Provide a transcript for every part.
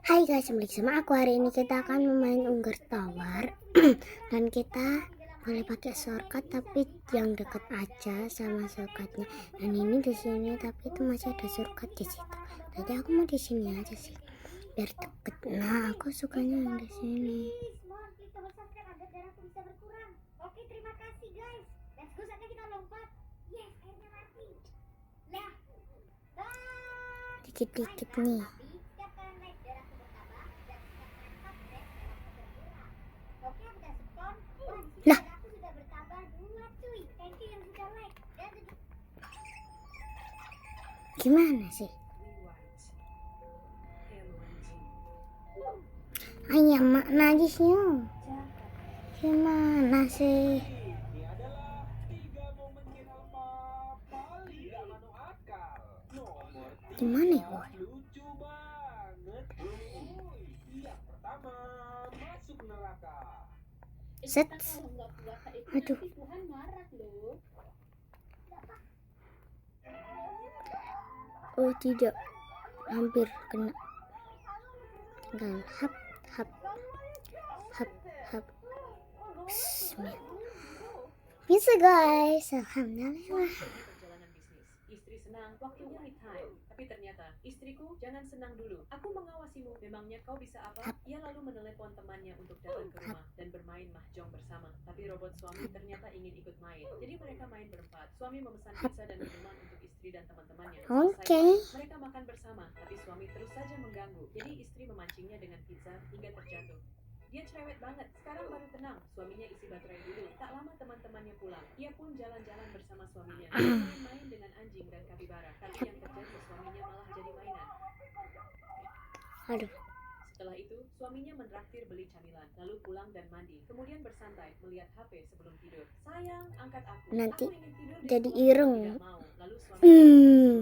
Hai guys, balik sama aku. Hari ini kita akan memain Unggar Tower dan kita boleh pakai shortcut tapi yang dekat aja sama shortcutnya. Dan ini di sini tapi itu masih ada shortcut di situ. Jadi aku mau di sini aja sih biar deket. Nah, aku sukanya yang di sini. Oke, terima kasih guys. Let's go, saatnya kita lompat. Yes, airnya mati. Nah, Dikit-dikit nih. setiap kalian naik darahku bertambah dan setiap kalian top rate darahku berkurang. Oke, udah spawn. Wah, di sini Lah. darahku sudah bertambah 2 cuy. Thank you yang sudah like. Dan Gimana sih? Ayam mak najisnya. Gimana sih? Ini adalah 3 momen Kinalpa paling gak masuk akal. Nomor 3, Gimana ya, boy? lucu banget. Yang pertama, masuk neraka. Set. Aduh. Tuhan marah loh. Oh tidak, hampir kena. Tinggal hap hap hap hap. Bismillah. Bisa guys, alhamdulillah. Perjalanan bisnis. Istri senang, waktunya me time. Tapi ternyata, istriku jangan senang dulu. Aku mengawasimu. Memangnya kau bisa apa? Ia lalu menelepon temannya untuk datang ke rumah dan bermain mahjong bersama. Tapi robot suami ternyata ingin ikut main. Jadi mereka main berempat. Suami memesan pizza dan minuman untuk istri dan teman-temannya. Oke. Selesai, mereka makan bersama. Tapi suami terus saja mengganggu. Jadi istri memancingnya dengan pizza hingga terjatuh. Dia cerewet banget, sekarang baru tenang. Suaminya isi baterai dulu. Tak lama teman-temannya pulang. Ia pun jalan-jalan bersama suaminya. Main-main dengan anjing dan kapibara. Tapi yang terjadi suaminya malah jadi mainan. Aduh. Setelah itu, suaminya menraktir beli camilan, lalu pulang dan mandi. Kemudian bersantai, melihat HP sebelum tidur. Sayang, angkat aku. Nanti Aku ingin tidur di jadi sofa. ireng. Tidak mau. Lalu suaminya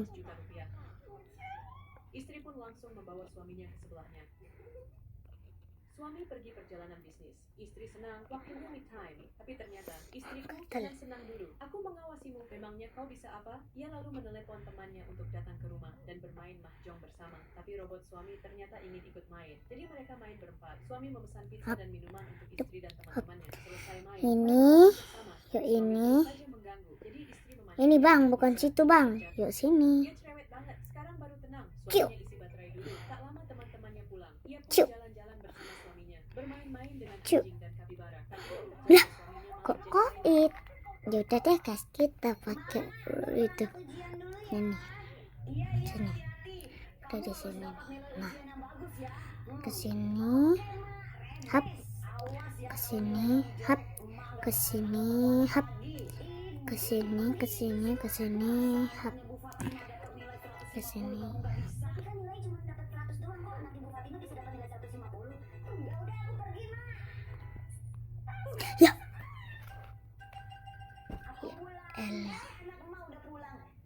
11 juta rupiah. Istri pun langsung membawa suaminya ke sebelahnya. Suami pergi perjalanan bisnis. Istri senang, waktunya me time. Tapi ternyata, istriku jangan senang dulu. Aku mengawasimu. Memangnya kau bisa apa? Ia lalu menelepon temannya untuk datang ke rumah dan bermain mahjong bersama. Tapi robot suami ternyata ingin ikut main. Jadi mereka main berempat. Suami memesan pizza dan minuman untuk istri dan teman-temannya. Selesai main, Ini, yuk ini. saja mengganggu. Jadi istri memancing. Ini bang, bukan situ bang. Yuk sini. Dia cerewet banget. Sekarang baru tenang. Ciu. Suaminya isi baterai dulu. Tak lama teman-temannya pulang. Ia pun Ciu. jalan-jalan bersama suaminya. Bermain-main dengan Ciu. anjing dan kapibara. Lah, kok koit? Ya udah deh guys, kita pakai itu. Ini. Sini. Udah di sini. Nah, ke sini. Hap. Ke sini. Hap. Ke sini. Hap. Ke sini, ke sini, ke sini. Hap. Ke sini. Ya. Elah.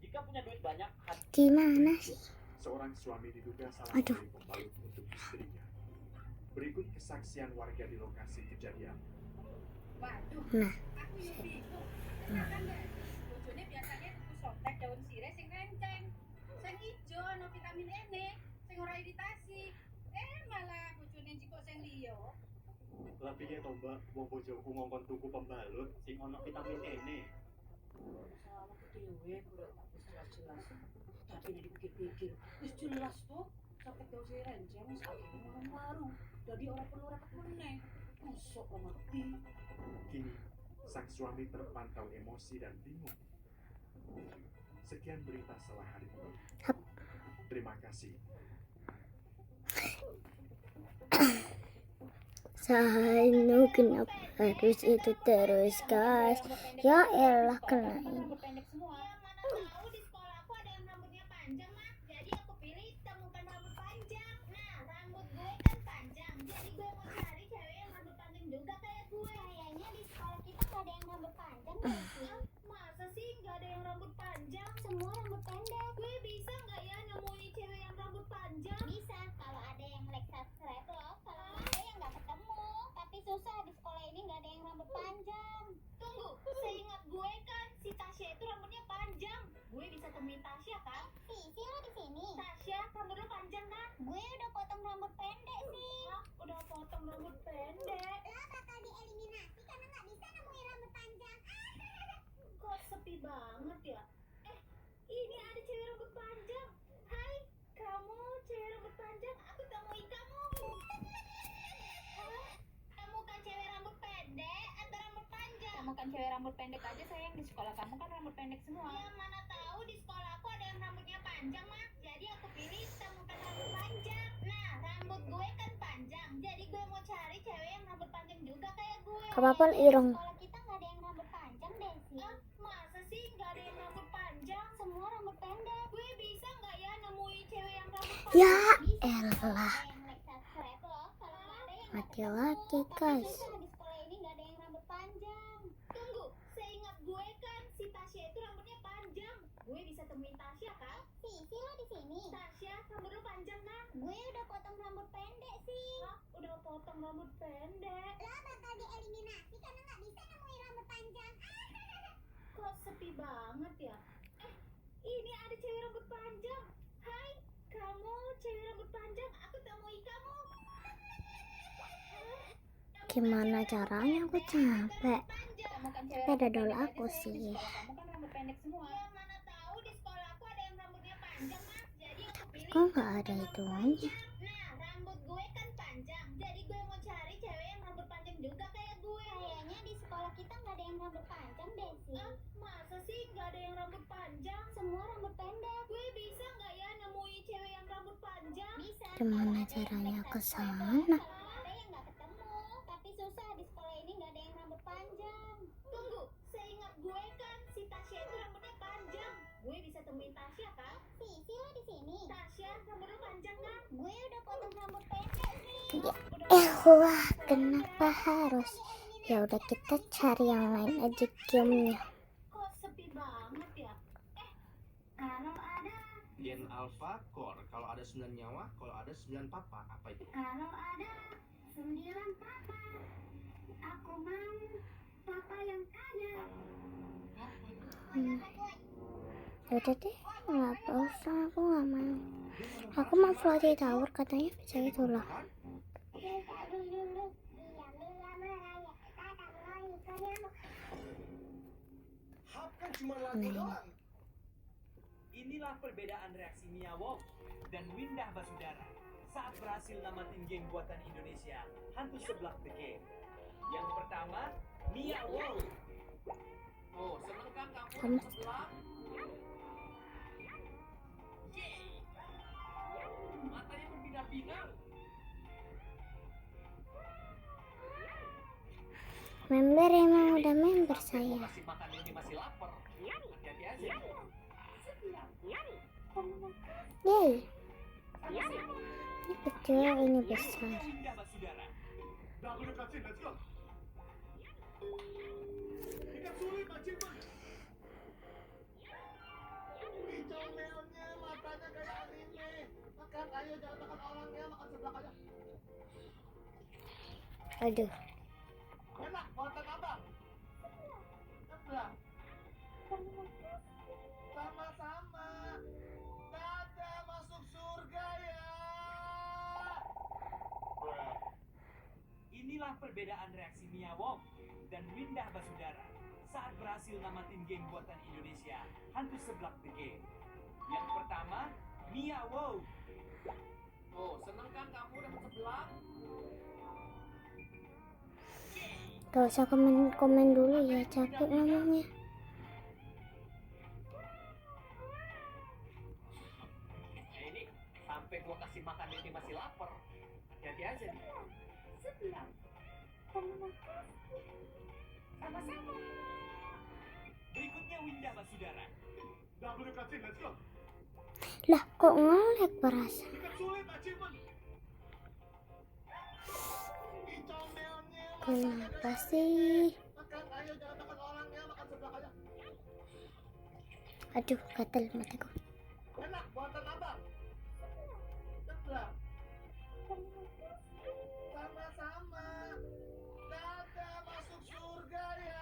Jika punya duit banyak, Gimana sih? Seorang suami diduga salah Aduh. membeli pembalut untuk istrinya. Berikut kesaksian warga di lokasi kejadian. Nah. Bojone biasanya tuku sotek daun sirih sing renceng, sing ijo ana vitamin E ne, sing ora iritasi. Malah bojone njikok sing liya. Lah piye to, Mbak? Wong bojoku ngongkon tuku pembalut sing ono vitamin E-ne. Salah dhewe kok wis jelas-jelas. Tapi nek dipikir-pikir, wis jelas tuh sotek daun sirih renceng wis akeh nang warung. Dadi ora perlu repot meneh. Mosok ora ngerti. Kini, sang suami terpantau emosi dan bingung. Sekian berita setelah hari ini. Terima kasih. Saya kenapa harus itu terus guys? Ya elah kena ini. Rambut pendek semua. Ya mana tahu di sekolahku ada yang rambutnya panjang mah. Jadi aku pilih hitam bukan rambut panjang. Nah, rambut gue kan panjang. Jadi gue mau cari cewek yang rambut panjang juga kayak gue. Kayaknya di sekolah kita nggak ada yang rambut panjang deh sih. Masa sih nggak ada yang rambut panjang? Semua rambut pendek. Gue bisa nggak ya nemuin cewek yang rambut panjang? Bisa kalau ada yang like subscribe loh. Kalau ada yang nggak ketemu. Tapi susah di sekolah ini nggak ada yang rambut panjang. Tunggu, seingat gue kan si Tasya itu rambutnya panjang. rambut pendek. Lah bakal dieliminasi karena nggak bisa nemuin rambut panjang. Kok sepi banget ya? Ini ada cewek rambut panjang. Hai, kamu cewek rambut panjang, aku temui kamu. Kamu kan cewek rambut pendek atau rambut panjang? Kamu kan cewek rambut pendek aja sayang, di sekolah kamu kan rambut pendek semua. Ya mana tahu di sekolah aku ada yang rambutnya panjang mah. Jadi aku pilih temukan rambut panjang. Nah, rambut gue kan panjang. Jadi gue mau cari cewek yang rambut panjang juga kayak gue. Kapapal irong. Sekolah kita nggak ada yang rambut panjang deh sih. Masa sih nggak ada yang rambut panjang? Semua rambut pendek. Gue bisa nggak ya nemuin cewek yang rambut panjang? Ya Bisa. elah, Ada yang like subscribe loh. Kalau nggak ada yang nggak laki-laki ketemu. Tapi guys. susah di sekolah ini nggak ada yang rambut panjang. Tunggu, seingat gue kan si Tasya itu rambutnya panjang. Gue bisa temuin Tasya kan? Si lo di sini. Tasya, rambut lo panjang kan? Gue udah potong rambut pendek sih. Hah? Udah potong rambut pendek? Lah bakal dieliminasi karena nggak bisa nemuin rambut panjang. Kok sepi banget ya? Ini ada cewek rambut panjang. Hai, kamu cewek rambut panjang, aku temui kamu. Gimana caranya, aku capek. Sepeda dulu aku sih. Kamu kan rambut pendek semua. Ya mana tahu di sekolah aku ada yang rambutnya panjang mas. Jadi aku pilih. Kok nggak ada ituannya? Nah, rambut gue kan panjang. Jadi gue mau cari cewek yang rambut panjang juga kayak gue. Kayaknya di sekolah kita nggak ada yang rambut panjang deh sih. Masa sih nggak ada yang rambut panjang? Semua rambut pendek. Gue bisa nggak ya nemuin cewek yang rambut panjang? Bisa. Gimana caranya ke sana? Ada yang nggak ketemu, tapi susah di sekolah ini nggak ada yang rambut panjang. Tunggu, seingat gue kan si Tasya itu rambutnya panjang. Gue bisa temuin Tasya kan? Si lo di sini. Tasya, rambut lo panjang kan? Gue udah potong rambut pendek nih. Ya, wah, kenapa harus? Ya udah kita cari yang lain aja gamenya. Kok sepi banget ya? Kalau ada, Gen Alpha Core, kalau ada 9 nyawa, kalau ada 9 papa, apa itu? kalau ada 9 papa, aku mau papa yang kaya. Udah deh, nggak usah, aku nggak mau. Aku mau Floaty Tower, katanya bisa itu loh. Hap kan cuma lagu Nah, doang. Inilah perbedaan reaksi Mia Wong dan Windah Basudara saat berhasil namatin game buatan Indonesia, Hantu Seblak The Game. Yang pertama, Mia Wong. Oh, seneng kan kamu Kamu- sebelah? Yeay. Matanya berbinar-binar. member emang udah member Sampai gua saya. kasih makan ini masih lapar. Hati-hati aja. Yeay, Sama siapa? ini kecil, ini besar. Windah Basudara. W Kacin, let's go. Ikan sulit, achievement. Hijau neonnya, matanya kayak anime. Makan, ayo jangan makan orang ya, makan seblak aja. Aduh, Enak, buatan abang. Seblak. Sama-sama. Dadah, masuk surga ya. Inilah perbedaan reaksi Mia Wong dan Windah Basudara saat berhasil namatin game buatan Indonesia, Hantu Seblak The Game. Yang pertama, Mia Wong. Oh, seneng kan kamu dapat sebelah? gak usah komen dulu ya, capek ngomongnya. Ini sampai gua kasih makan ini masih lapar. Hati-hati aja nih. Sama-sama. Berikutnya Windah Basudara. W Kacin, let's go. Lah, kok ngelag berasa? Ikan sulit, achievement. Hijau neonnya, Kenapa sih? makan, ayo jangan makan orang ya, makan seblak aja. Aduh, gatel mataku. Enak, buatan abang. Seblak. Sama-sama. Dadah, masuk surga ya.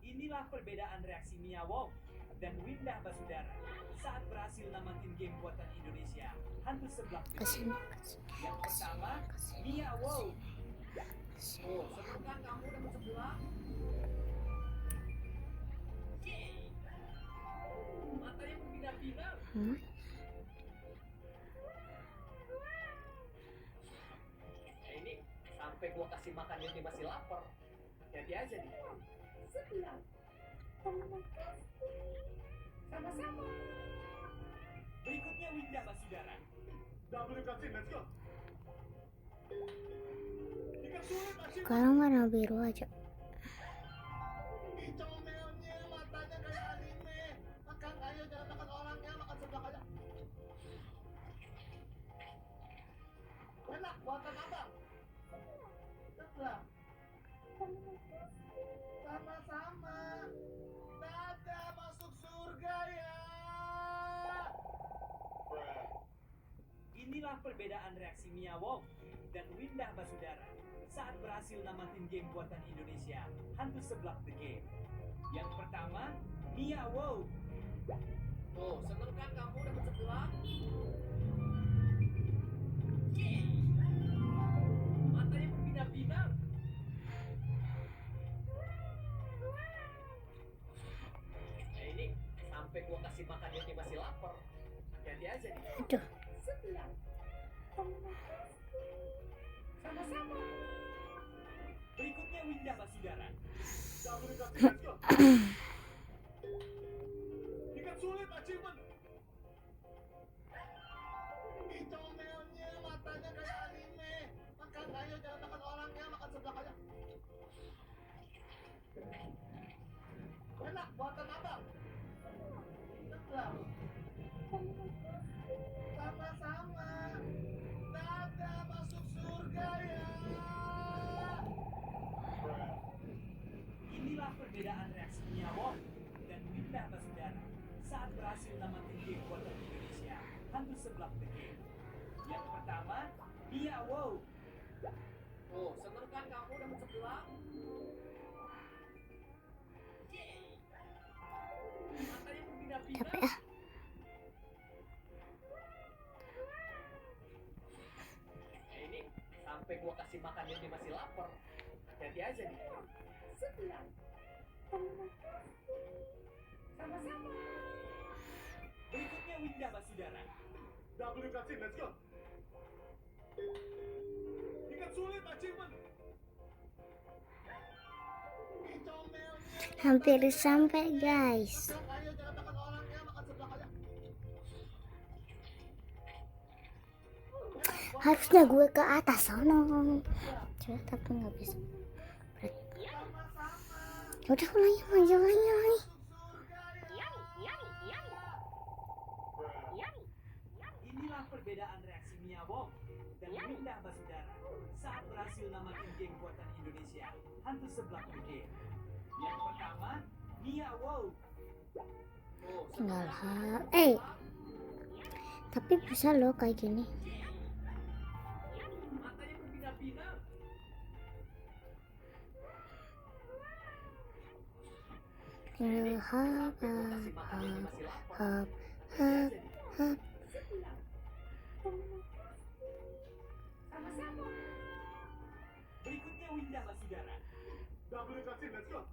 Inilah perbedaan reaksi Mia Wong dan Windah Basudara saat berhasil namatin game buatan Indonesia, hantu seblak The Kesini, Game. Yang pertama, Mia Wow. Oh, seneng kan kamu dapat sebelah? Yeay. Matanya berbinar-binar. Ini sampai gua kasih makan dia masih lapar. Hati aja nih. Sama-sama. Berikutnya Windah Basudara. Double cutscene, let's go. Ikan sulit, achievement. Sekarang warna biru aja. Comelnya matanya kayak anime. Makan ayo, jangan makan orangnya, makan seblak aja. Enak, buatan abang. Seblak. Sama-sama. Dadah, masuk surga ya. Inilah perbedaan reaksi Mia Wong dan Windah Basudara saat berhasil namatin game buatan Indonesia, Hantu Seblak The Game. Yang pertama, Mia Wow. Oh, seneng kan kamu dapat sebelah? Yeay. Matanya berbinar-binar. Ini sampai gua kasih makan dia masih lapar. Hati aja nih. Aduh. Sama-sama. Berikutnya Windah Basudara. Double cutscene, let's go. Ikan sulit, achievement. Comelnya matanya kayak anime. Makan ayo, jangan makan orangnya, makan seblak aja. Enak, buatan abang. Seblak. Sama-sama. Dadah, masuk surga ya. Inilah perbedaan reaksi Mia Wong dan Windah Basudara saat berhasil namatin game buatan Indonesia, Hantu Seblak The Game. Yang pertama, Mia Wow. Oh, seneng kan kamu dapat sebelah? Yeay. Matanya berbinar-binar. Capek ah. Ini sampai gua kasih makan dia masih lapar. Hati aja nih. Sama-sama. Berikutnya Windah Basudara. Double cutscene, let's go. Ikan sulit, achievement. Comelnya Hampir sampai guys. makan ayo, jangan makan orangnya, makan seblak aja. Harusnya gue ke atas sono. Coba tapi nggak bisa. Udah ulangi. Inilah perbedaan reaksi Mia Wong dan Windah Basudara saat berhasil namatin game buatan Indonesia, Hantu Seblak The Game. Yang pertama, Mia Wow. Oh, Enggak lah. Tapi bisa loh kayak gini. Matanya berbinar-binar. Hap. Sama-sama. Berikutnya Windah Basudara. Double cutscene, let's go.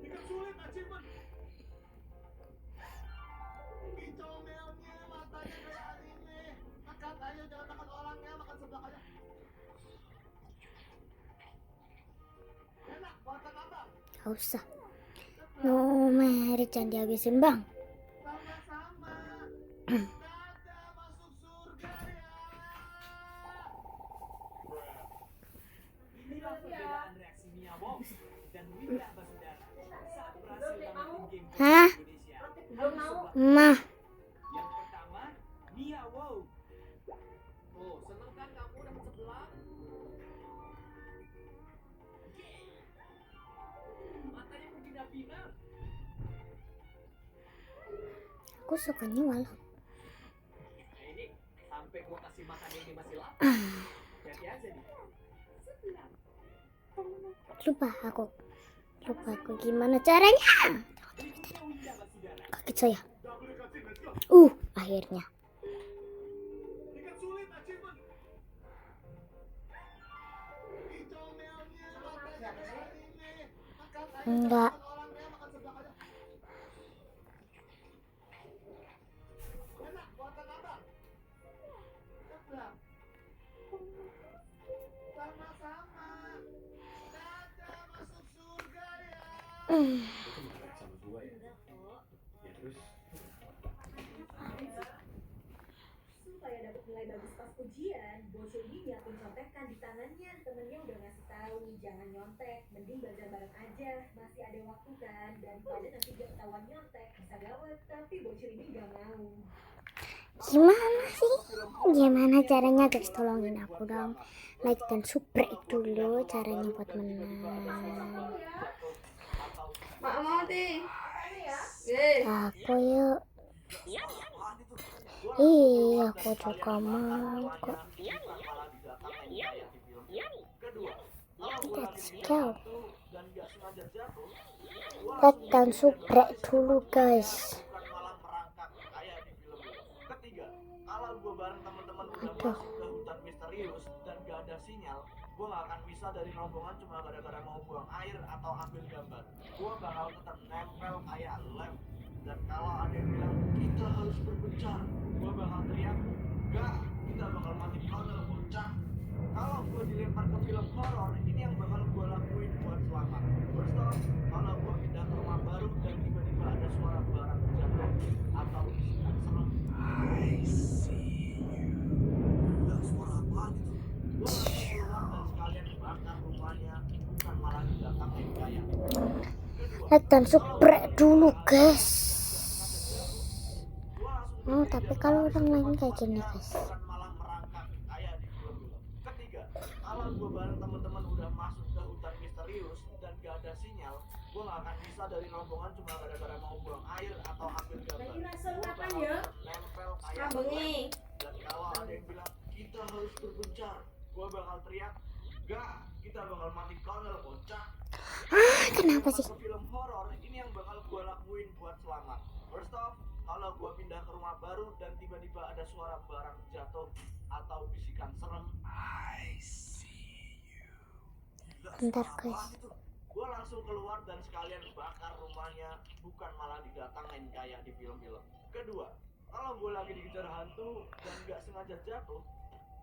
Ikan sulit, achievement. Comelnya matanya kayak anime. Makan ayo, jangan makan orangnya, makan seblak aja. Enak, buatan abang. Gak usah. No merit jangan dihabisin bang. Sama-sama. Dadah, masuk surga ya. Inilah perbedaan reaksi Mia Wong dan Windah Basudara saat berhasil namatin game Hah? buatan Indonesia, Hantu Seblak. Mah. Yang pertama, Mia Wow. Oh, seneng kan kamu dapat sebelah? Yeay. Matanya berbinar-binar. Aku sukanya walau. Ini sampai gua kasih makan dia masih lapar. Hati aja nih. Lupa aku gimana caranya. Berikutnya Windah Basudara. Kaget saya. Double cutscene, let's go. akhirnya. Ikan sulit achievement. Comelnya matanya kayak anime. Makan ayo Enggak. makan orangnya makan seblak aja. Enak buatan apa? Seblak. Sama-sama. Dadah masuk surga ya. Itu cuma kata sama gua ya. Ya terus Supaya dapat nilai bagus pas ujian, bocil ini nyiapin contekan di tangannya. Temennya udah ngasih tahu jangan nyontek, mending belajar bareng aja. Masih ada waktu kan, daripada nanti dia ketahuan nyontek bisa gawat. Tapi bocil ini gak mau. Gimana sih? Gimana caranya guys? Tolongin aku dong. Like dan subscribe dulu caranya buat menang. Mak mau deh. Aku yuk. Ih, aku juga mau kok. Let's go. Like dan subscribe dulu guys. Ketiga, kalau gue bareng teman-teman udah Aduh. masuk ke hutan misterius dan gak ada sinyal, gue gak akan bisa dari rombongan cuma gara-gara mau buang air atau ambil gambar. Gue bakal tetap nempel kayak lem. Dan kalau ada yang bilang kita harus berpencar, gue bakal teriak, gak, kita bakal mati kalau bocah. Kalau gue dilempar ke film horor, ini yang bakal gue lakuin buat selamat. First off, kalau gue pindah ke rumah baru dan tiba-tiba ada suara barang jatuh atau bisikan serem. I see you. Gak suara apaan itu? Gue langsung keluar dan sekalian bakar rumahnya, bukan malah didatangin kayak. Like dan subscribe dulu guys. Tapi kalau orang lain kayak gini guys. Bukan malah merangkak kayak di film-film. Ketiga, kalau gue bareng teman-teman udah masuk ke hutan misterius dan gak ada sinyal, gue gak akan bisa dari rombongan cuma gara-gara mau buang air atau ambil gambar. Lagi rasa Gua makan bakal ya? nempel kayak Abengi. dan kalau ada yang bilang kita harus berpencar, gue bakal teriak, gak, kita bakal mati kalau bocah. Kenapa sih? Ke film horor ini yang bakal gue lakuin buat selamat. First off, kalau gue pindah ke rumah baru dan tiba-tiba ada suara barang jatuh atau bisikan serem. I see you. Bentar guys. Gue langsung keluar dan sekalian bakar rumahnya, bukan malah didatangin kayak di film-film. Kedua, kalau gue lagi dikejar hantu dan gak sengaja jatuh,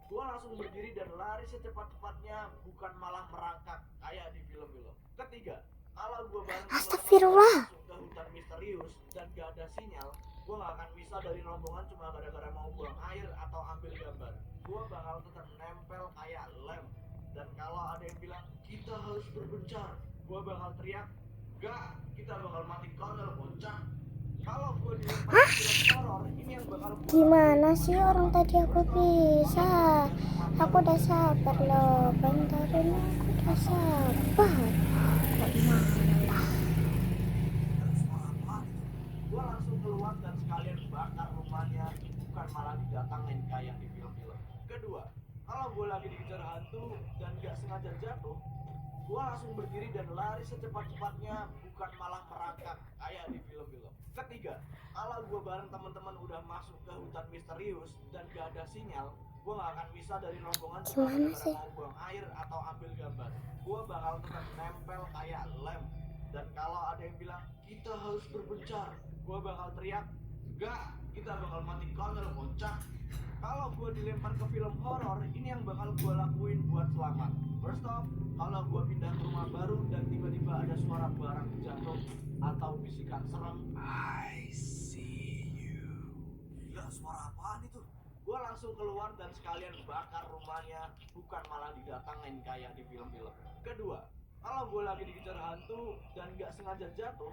gue langsung berdiri dan lari secepat-cepatnya, bukan malah merangkak kayak di film-film. Ketiga, kalau gue bareng Astagfirullah. masuk ke hutan misterius dan gak ada sinyal, gue gak akan bisa dari rombongan cuma gara-gara mau buang air atau ambil gambar. Gue bakal tetap nempel kayak lem. Dan kalau ada yang bilang kita harus berpencar, gue bakal teriak, gak, kita bakal mati kalau bocah. Kalau gue dilempar ke film horor, ini yang bakal Gimana sih orang tadi aku bisa? Aku udah sabar loh. Bentarin aku udah sabar. Kok malah? gue langsung keluar dan sekalian bakar rumahnya, bukan malah didatangin kayak di film-film. Kedua, kalau gue lagi dikejar hantu dan gak sengaja jatuh, gue langsung berdiri dan lari secepat-cepatnya, bukan malah merangkak kayak di film-film. Ketiga, kalau gue bareng teman-teman udah masuk ke hutan misterius dan gak ada sinyal, gue gak akan bisa dari rombongan cuma Gimana gara-gara sih? mau buang air atau ambil gambar. Gue bakal tetap nempel kayak lem. Dan kalau ada yang bilang kita harus berpencar, gue bakal teriak, gak, kita bakal mati kalau bocah. Kalau gue dilempar ke film horor, ini yang bakal gue lakuin buat selamat. First off, kalau gue pindah ke rumah baru dan tiba-tiba ada suara barang jatuh atau bisikan serem. I see you. Gila, suara apaan itu? Gue langsung keluar dan sekalian bakar rumahnya, bukan malah didatangin kayak di film-film. Kedua, kalau gue lagi dikejar hantu dan gak sengaja jatuh,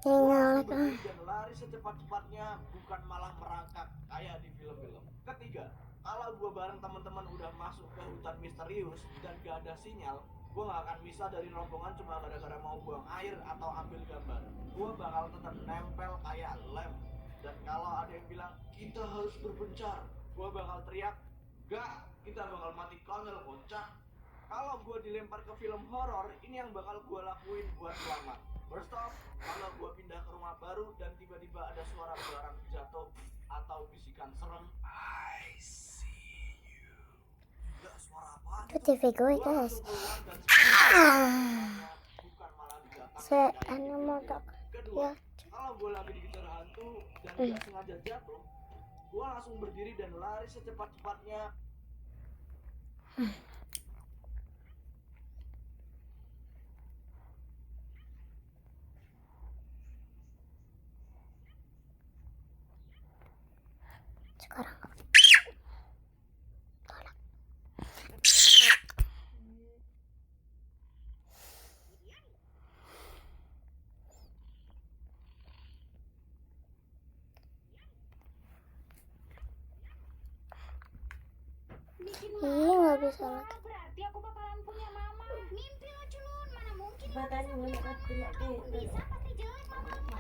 gue langsung berdiri dan lari secepat-cepatnya, bukan malah merangkak kayak di film-film. Ketiga, kalau gue bareng teman-teman udah masuk ke hutan misterius dan gak ada sinyal, gue gak akan bisa dari rombongan cuma gara-gara mau buang air atau ambil gambar. Gue bakal tetap nempel kayak lem. Dan kalau ada yang bilang kita harus berpencar, gue bakal teriak, gak, kita bakal mati kalau bocah. Kalau gue dilempar ke film horor, ini yang bakal gue lakuin buat selamat. First off, kalau gue pindah ke rumah baru dan tiba-tiba ada suara barang jatuh atau bisikan TV gue guys. Bukan malah didatangin Saya kayak anu gitu. mau tak Kedua, ya. kalau gue lagi dikejar hantu dan nggak sengaja jatuh, gue langsung berdiri dan lari secepat-cepatnya. Sekarang nggak bisa lagi. Berarti aku bakalan punya mama. Mimpi lo culun, mana mungkin Makanya mereka tidak kalaupun gitu. bisa pasti jelek mamamu.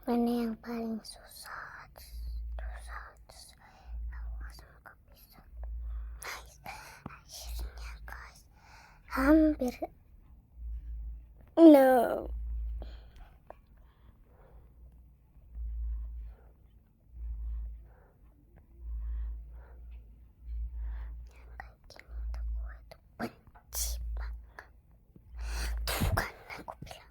Mana yang paling susah? Semoga bisa. Nice. Akhirnya guys, hampir. No. Benci banget. Tuh kan aku bilang.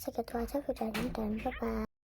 segitu aja videonya dan bye bye.